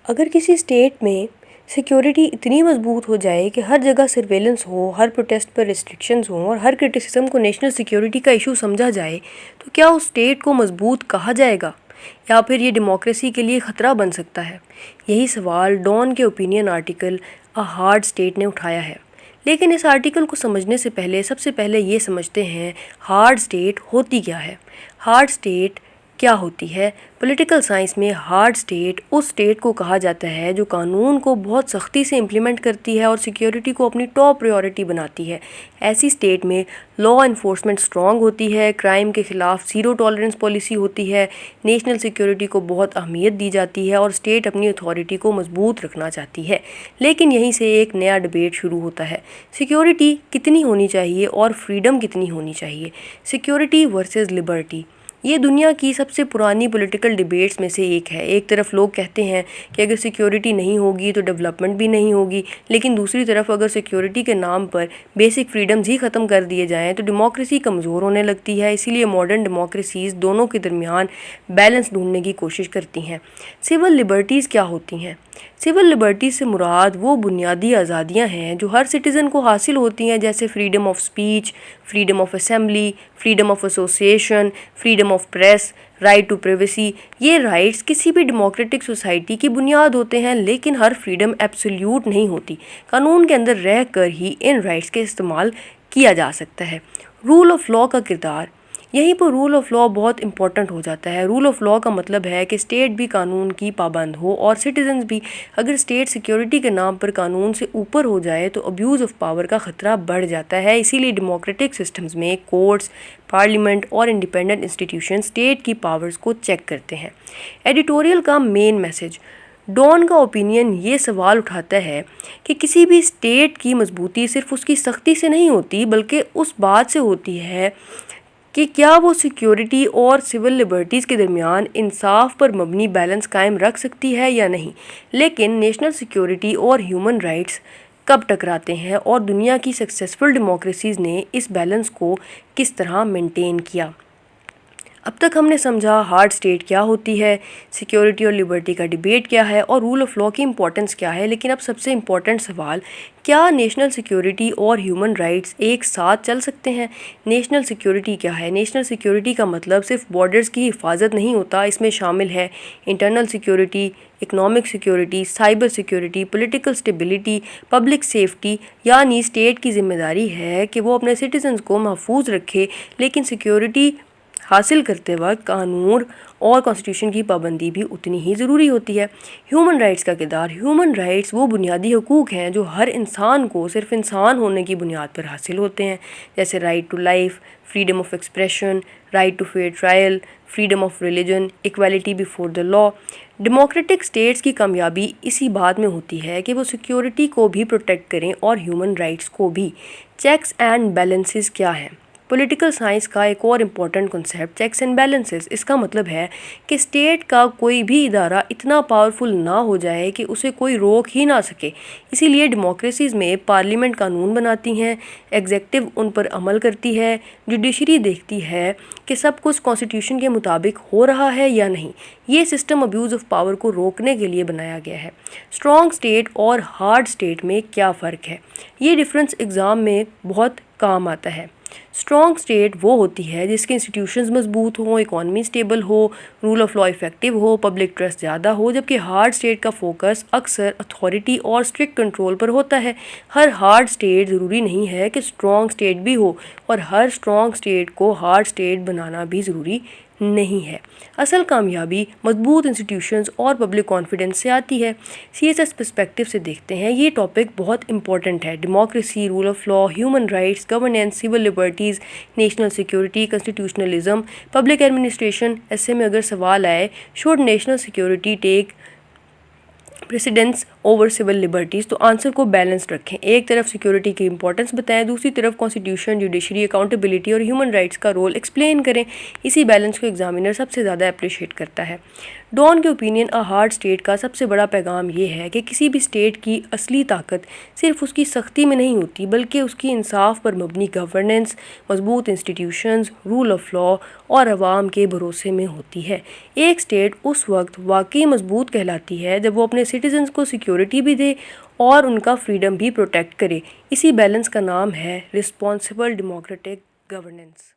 اگر کسی اسٹیٹ میں سیکیورٹی اتنی مضبوط ہو جائے کہ ہر جگہ سرویلنس ہو، ہر پروٹیسٹ پر ریسٹرکشنز ہوں اور ہر کرٹیسزم کو نیشنل سیکیورٹی کا ایشو سمجھا جائے تو کیا اس اسٹیٹ کو مضبوط کہا جائے گا یا پھر یہ ڈیموکریسی کے لیے خطرہ بن سکتا ہے؟ یہی سوال ڈان کے opinion article a hard state نے اٹھایا ہے۔ لیکن اس آرٹیکل کو سمجھنے سے پہلے یہ سمجھتے ہیں ہارڈ اسٹیٹ ہوتی کیا ہے۔ ہارڈ اسٹیٹ کیا ہوتی ہے؟ پولیٹیکل سائنس میں ہارڈ اسٹیٹ اس اسٹیٹ کو کہا جاتا ہے جو قانون کو بہت سختی سے امپلیمنٹ کرتی ہے اور سیکیورٹی کو اپنی ٹاپ پریورٹی بناتی ہے۔ ایسی اسٹیٹ میں لا انفورسمنٹ اسٹرانگ ہوتی ہے، کرائم کے خلاف زیرو ٹالرنس پالیسی ہوتی ہے، نیشنل سیکیورٹی کو بہت اہمیت دی جاتی ہے اور اسٹیٹ اپنی اتھارٹی کو مضبوط رکھنا چاہتی ہے۔ لیکن یہیں سے ایک نیا ڈبیٹ شروع ہوتا ہے، سیکیورٹی کتنی ہونی چاہیے اور فریڈم کتنی ہونی چاہیے؟ سیکیورٹی ورسز لبرٹی، یہ دنیا کی سب سے پرانی پولیٹیکل ڈیبیٹس میں سے ایک ہے۔ ایک طرف لوگ کہتے ہیں کہ اگر سیکیورٹی نہیں ہوگی تو ڈیولپمنٹ بھی نہیں ہوگی، لیکن دوسری طرف اگر سیکیورٹی کے نام پر بیسک فریڈمز ہی ختم کر دیے جائیں تو ڈیموکریسی کمزور ہونے لگتی ہے۔ اسی لیے ماڈرن ڈیموکریسیز دونوں کے درمیان بیلنس ڈھونڈنے کی کوشش کرتی ہیں۔ سول لبرٹیز کیا ہوتی ہیں؟ سول لبرٹیز سے مراد وہ بنیادی آزادیاں ہیں جو ہر سٹیزن کو حاصل ہوتی ہیں، جیسے freedom of speech, freedom of assembly, freedom of association, freedom of press, right to privacy. یہ رائٹس کسی بھی ڈیموکریٹک سوسائٹی کی بنیاد ہوتے ہیں، لیکن ہر فریڈم ایبسلیوٹ نہیں ہوتی۔ قانون کے اندر رہ کر ہی ان رائٹس کے استعمال کیا جا سکتا ہے۔ رول آف لاء کا کردار، یہیں پر رول آف لاء بہت امپورٹنٹ ہو جاتا ہے۔ رول آف لاء کا مطلب ہے کہ اسٹیٹ بھی قانون کی پابند ہو اور سٹیزنز بھی۔ اگر اسٹیٹ سیکیورٹی کے نام پر قانون سے اوپر ہو جائے تو ابیوز آف پاور کا خطرہ بڑھ جاتا ہے۔ اسی لیے ڈیموکریٹک سسٹمز میں کورٹس، پارلیمنٹ اور انڈیپینڈنٹ انسٹیٹیوشن اسٹیٹ کی پاورز کو چیک کرتے ہیں۔ ایڈیٹوریل کا مین میسج، ڈان کا اوپینین یہ سوال اٹھاتا ہے کہ کسی بھی اسٹیٹ کی مضبوطی صرف اس کی سختی سے نہیں ہوتی، بلکہ اس بات سے ہوتی ہے کہ کیا وہ سیکیورٹی اور سول لبرٹیز کے درمیان انصاف پر مبنی بیلنس قائم رکھ سکتی ہے یا نہیں۔ لیکن نیشنل سیکیورٹی اور ہیومن رائٹس کب ٹکراتے ہیں اور دنیا کی سکسیسفل ڈیموکریسیز نے اس بیلنس کو کس طرح مینٹین کیا؟ اب تک ہم نے سمجھا ہارڈ اسٹیٹ کیا ہوتی ہے، سیکیورٹی اور لبرٹی کا ڈیبیٹ کیا ہے اور رول آف لاء کی امپورٹنس کیا ہے۔ لیکن اب سب سے امپورٹنٹ سوال، کیا نیشنل سیکیورٹی اور ہیومن رائٹس ایک ساتھ چل سکتے ہیں؟ نیشنل سیکیورٹی کیا ہے؟ نیشنل سیکیورٹی کا مطلب صرف بارڈرز کی حفاظت نہیں ہوتا، اس میں شامل ہے internal security, economic security, cyber security, political stability, public safety. یعنی اسٹیٹ کی ذمہ داری ہے کہ وہ اپنے سٹیزنز کو محفوظ رکھے، لیکن سیکیورٹی حاصل کرتے وقت قانون اور کانسٹیٹیوشن کی پابندی بھی اتنی ہی ضروری ہوتی ہے۔ ہیومن رائٹس کا کردار، ہیومن رائٹس وہ بنیادی حقوق ہیں جو ہر انسان کو صرف انسان ہونے کی بنیاد پر حاصل ہوتے ہیں، جیسے right to life, freedom of expression, right to fair trial, freedom of religion, equality before the law. Democratic states کی کامیابی اسی بات میں ہوتی ہے کہ وہ سیکیورٹی کو بھی پروٹیکٹ کریں اور ہیومن رائٹس کو بھی۔ چیکس اینڈ بیلنسز کیا ہیں؟ پولیٹیکل سائنس کا ایک اور important concept checks and balances. اس کا مطلب ہے کہ اسٹیٹ کا کوئی بھی ادارہ اتنا پاورفل نہ ہو جائے کہ اسے کوئی روک ہی نہ سکے۔ اسی لیے ڈیموکریسیز میں پارلیمنٹ قانون بناتی ہیں، ایگزیکٹو ان پر عمل کرتی ہے، جوڈیشری دیکھتی ہے کہ سب کچھ کانسٹیٹیوشن کے مطابق ہو رہا ہے یا نہیں۔ یہ سسٹم ابیوز آف پاور کو روکنے کے لیے بنایا گیا ہے۔ اسٹرانگ اسٹیٹ اور ہارڈ اسٹیٹ میں کیا فرق ہے؟ یہ ڈفرینس ایگزام میں بہت کام آتا ہے۔ اسٹرانگ اسٹیٹ وہ ہوتی ہے جس کے انسٹیٹیوشنز مضبوط ہوں، اکانومی اسٹیبل ہو، رول آف لاء افیکٹو ہو، پبلک ٹرسٹ زیادہ ہو، جبکہ ہارڈ اسٹیٹ کا فوکس اکثر اتھارٹی اور اسٹرکٹ کنٹرول پر ہوتا ہے۔ ہر ہارڈ اسٹیٹ ضروری نہیں ہے کہ اسٹرانگ اسٹیٹ بھی ہو، اور ہر اسٹرانگ اسٹیٹ کو ہارڈ اسٹیٹ بنانا بھی ضروری نہیں ہے۔ اصل کامیابی مضبوط انسٹیٹیوشنز اور پبلک کانفیڈنس سے آتی ہے۔ سی ایس ایس پرسپیکٹو سے دیکھتے ہیں، یہ ٹاپک بہت امپورٹنٹ ہے۔ Democracy, rule of law, human rights, governance, civil liberties, national security, constitutionalism, public administration. ایسے میں اگر سوال آئے should national security take precedence over civil liberties, تو آنسر کو بیلنسڈ رکھیں۔ ایک طرف سیکیورٹی کی امپورٹنس بتائیں، دوسری طرف کانسٹیٹیوشن، جوڈیشری، اکاؤنٹیبلٹی اور ہیومن رائٹس کا رول ایکسپلین کریں۔ اسی بیلنس کو ایگزامینر سب سے زیادہ اپریشیٹ کرتا ہے۔ ڈان کے اوپینین اے ہارڈ اسٹیٹ کا سب سے بڑا پیغام یہ ہے کہ کسی بھی اسٹیٹ کی اصلی طاقت صرف اس کی سختی میں نہیں ہوتی، بلکہ اس کی انصاف پر مبنی گورننس، مضبوط انسٹیٹیوشنز، رول آف لا اور عوام کے بھروسے میں ہوتی ہے۔ ایک اسٹیٹ اس وقت واقعی مضبوط کہلاتی ہے جب وہ اپنے سٹیزنز کو سیکیورٹی بھی دے اور ان کا فریڈم بھی پروٹیکٹ کرے۔ اسی بیلنس کا نام ہے رسپانسبل ڈیموکریٹک گورننس۔